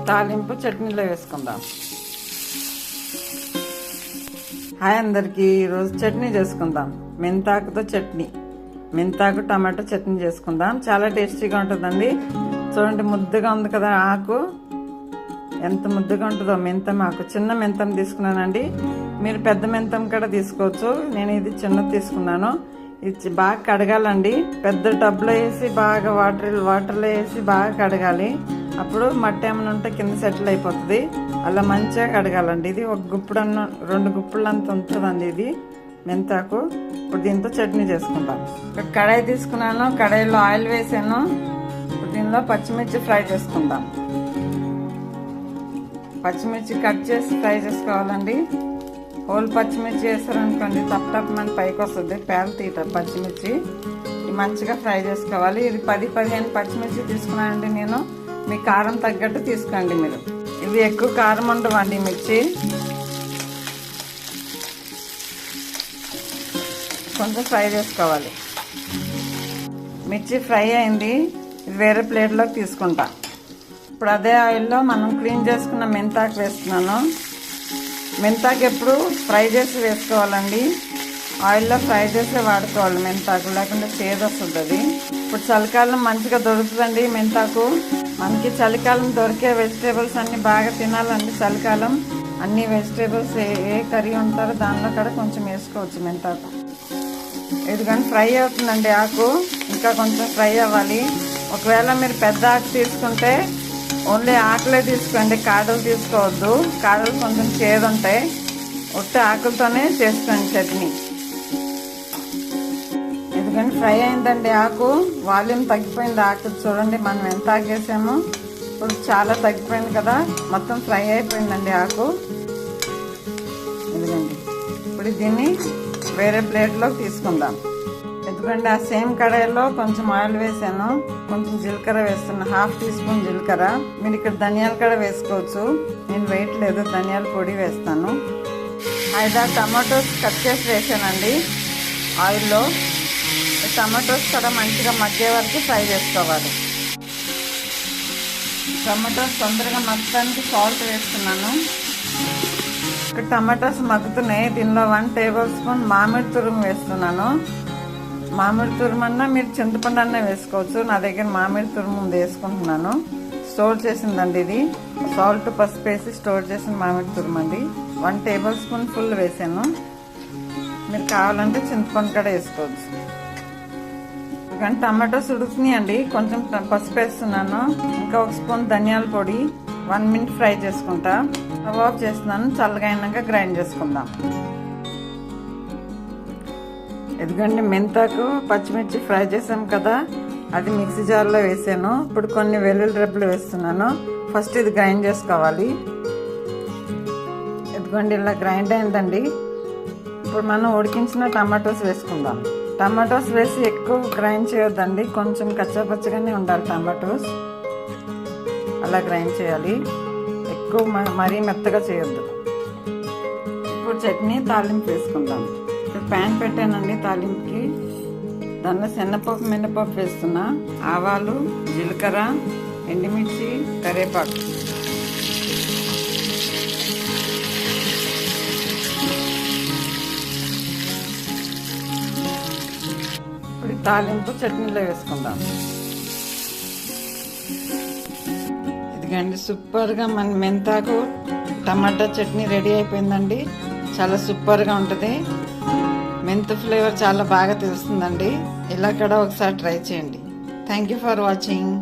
తాలింపు చట్నీలో వేసుకుందాం. హాయ్ అందరికీ, ఈరోజు చట్నీ చేసుకుందాం. మెంతాకుతో చట్నీ, మెంతాకు టమాటో చట్నీ చేసుకుందాం. చాలా టేస్టీగా ఉంటుందండి. చూడండి, ముద్దగా ఉంది కదా ఆకు, ఎంత ముద్దగా ఉంటుందో. మెంతం ఆకు చిన్న మెంతం తీసుకున్నానండి. మీరు పెద్ద మెంతం కూడా తీసుకోవచ్చు. నేను ఇది చిన్నది తీసుకున్నాను. ఇది బాగా కడగాలండి. పెద్ద టబ్లో వేసి బాగా వాటర్లో వేసి బాగా కడగాలి. అప్పుడు మట్టి ఏమైనా ఉంటే కింద సెటిల్ అయిపోతుంది. అలా మంచిగా కడగాలండి. ఇది ఒక గుప్పుడు 2 గుప్పులు అంత ఉంటుందండి ఇది మెంతాకు. ఇప్పుడు దీంతో చట్నీ చేసుకుంటాం. ఇక్కడ కడాయి తీసుకున్నాను, కడాయిలో ఆయిల్ వేసాను. ఇప్పుడు దీనిలో పచ్చిమిర్చి ఫ్రై చేసుకుందాం. పచ్చిమిర్చి కట్ చేసి ఫ్రై చేసుకోవాలండి. హోల్ పచ్చిమిర్చి వేస్తారనుకోండి, తప్పమని పైకి వస్తుంది, పేల తీట పచ్చిమిర్చి. మంచిగా ఫ్రై చేసుకోవాలి. ఇది 10-15 పచ్చిమిర్చి తీసుకున్నానండి నేను. మీ కారం తగ్గట్టు తీసుకోండి మీరు. ఇవి ఎక్కువ కారం ఉండవండి మిర్చి. కొంచెం ఫ్రై చేసుకోవాలి. మిర్చి ఫ్రై అయింది. ఇది వేరే ప్లేట్లోకి తీసుకుంటా. ఇప్పుడు అదే ఆయిల్లో మనం క్లీన్ చేసుకున్న మెంతాకు వేస్తున్నాను. మెంతాకు ఎప్పుడు ఫ్రై చేసి వేసుకోవాలండి. ఆయిల్లో ఫ్రై చేసి వాడుకోవాలి మెంతాకు, లేకుంటే చేదు వస్తుంది అది. ఇప్పుడు చలికాలం మంచిగా దొరుకుతుందండి మెంతాకు. మనకి చలికాలం దొరికే వెజిటేబుల్స్ అన్ని బాగా తినాలండి. చలికాలం అన్ని వెజిటేబుల్స్ ఏ కర్రీ ఉంటారో దానిలో కూడా కొంచెం వేసుకోవచ్చు మెంతాకు. ఇది కానీ ఫ్రై అవుతుందండి ఆకు, ఇంకా కొంచెం ఫ్రై అవ్వాలి. ఒకవేళ మీరు పెద్ద ఆకు తీసుకుంటే ఓన్లీ ఆకులే తీసుకోండి, కాడలు తీసుకోవద్దు. కాడలు కొంచెం చేదు ఉంటాయి. ఉట్టి ఆకులతోనే చేసుకోండి చట్నీ. ఎందుకంటే ఫ్రై అయిందండి ఆకు, వాల్యూమ్ తగ్గిపోయింది ఆకు. చూడండి, మనం ఎంత ఆకు వేసామో ఇప్పుడు చాలా తగ్గిపోయింది కదా, మొత్తం ఫ్రై అయిపోయిందండి ఆకు. ఎందుకండి ఇప్పుడు దీన్ని వేరే ప్లేట్లోకి తీసుకుందాం. ఎందుకంటే ఆ సేమ్ కడాయిలో కొంచెం ఆయిల్ వేసాను, కొంచెం జీలకర్ర వేస్తున్నా, 1/2 టీ స్పూన్ జీలకర్ర. మీరు ఇక్కడ ధనియాలు కూడా వేసుకోవచ్చు, నేను వేయట్లేదు, ధనియాల పొడి వేస్తాను. 5-6 టమాటోస్ కట్ చేసి వేసానండి ఆయిల్లో. టమాటోస్ కూడా మంచిగా మగ్గే వరకు ఫ్రై చేసుకోవాలి. టమాటోస్ తొందరగా మగ్గడానికి సాల్ట్ వేస్తున్నాను. ఇక్కడ టమాటోస్ మగ్గుతున్నాయి. దీనిలో 1 టేబుల్ స్పూన్ మామిడి తురుము వేస్తున్నాను. మామిడి తురుము అన్నా మీరు చింతపండు అన్నా వేసుకోవచ్చు. నా దగ్గర మామిడి తురుము వేసుకుంటున్నాను. స్టోర్ చేసిందండి ఇది. సాల్ట్, పసుపు వేసి స్టోర్ చేసిన మామిడి తురుము అండి. 1 టేబుల్ స్పూన్ ఫుల్ వేసాను. మీరు కావాలంటే చింతపండు కూడా వేసుకోవచ్చు. కానీ టమాటోస్ ఉడుకుతున్నాయండి. కొంచెం పసుపు వేస్తున్నాను. ఇంకా 1 స్పూన్ ధనియాల పొడి. 1 మినిట్ ఫ్రై చేసుకుంటా. స్టవ్ ఆఫ్ చేస్తున్నాను. చల్లగా అయినాక గ్రైండ్ చేసుకుందాం. ఎందుకంటే మెంతాకు పచ్చిమిర్చి ఫ్రై చేసాం కదా, అది మిక్సీ జార్లో వేసాను. ఇప్పుడు కొన్ని వెల్లుల్లి రెబ్బలు వేస్తున్నాను. ఫస్ట్ ఇది గ్రైండ్ చేసుకోవాలి. ఎందుకంటే ఇలా గ్రైండ్ అయిందండి. ఇప్పుడు మనం ఉడికించిన టమాటోస్ వేసుకుందాం. టమాటోస్ వేసి ఎక్కువ గ్రైండ్ చేయొద్దండి, కొంచెం కచ్చాపచ్చగానే ఉండాలి టమాటోస్. అలా గ్రైండ్ చేయాలి, ఎక్కువ మరీ మెత్తగా చేయొద్దు. ఇప్పుడు చట్నీ తాలింపు వేసుకుందాం. ఇక్కడ ప్యాన్ పెట్టానండి తాలింపుకి. దానిలో శనగపప్పు, మినపప్పు వేస్తున్నా, ఆవాలు, జీలకర్ర, ఎండుమిర్చి, కరివేపాకు. ఇప్పుడు తాలింపు చట్నీలో వేసుకుందాం. ఇదిగండి, సూపర్గా మన మెంతాకు టమాటా చట్నీ రెడీ అయిపోయిందండి. చాలా సూపర్గా ఉంటుంది. మెంతు ఫ్లేవర్ చాలా బాగా తెలుస్తుందండి. ఇలా కూడా ఒకసారి ట్రై చేయండి. Thank you for watching.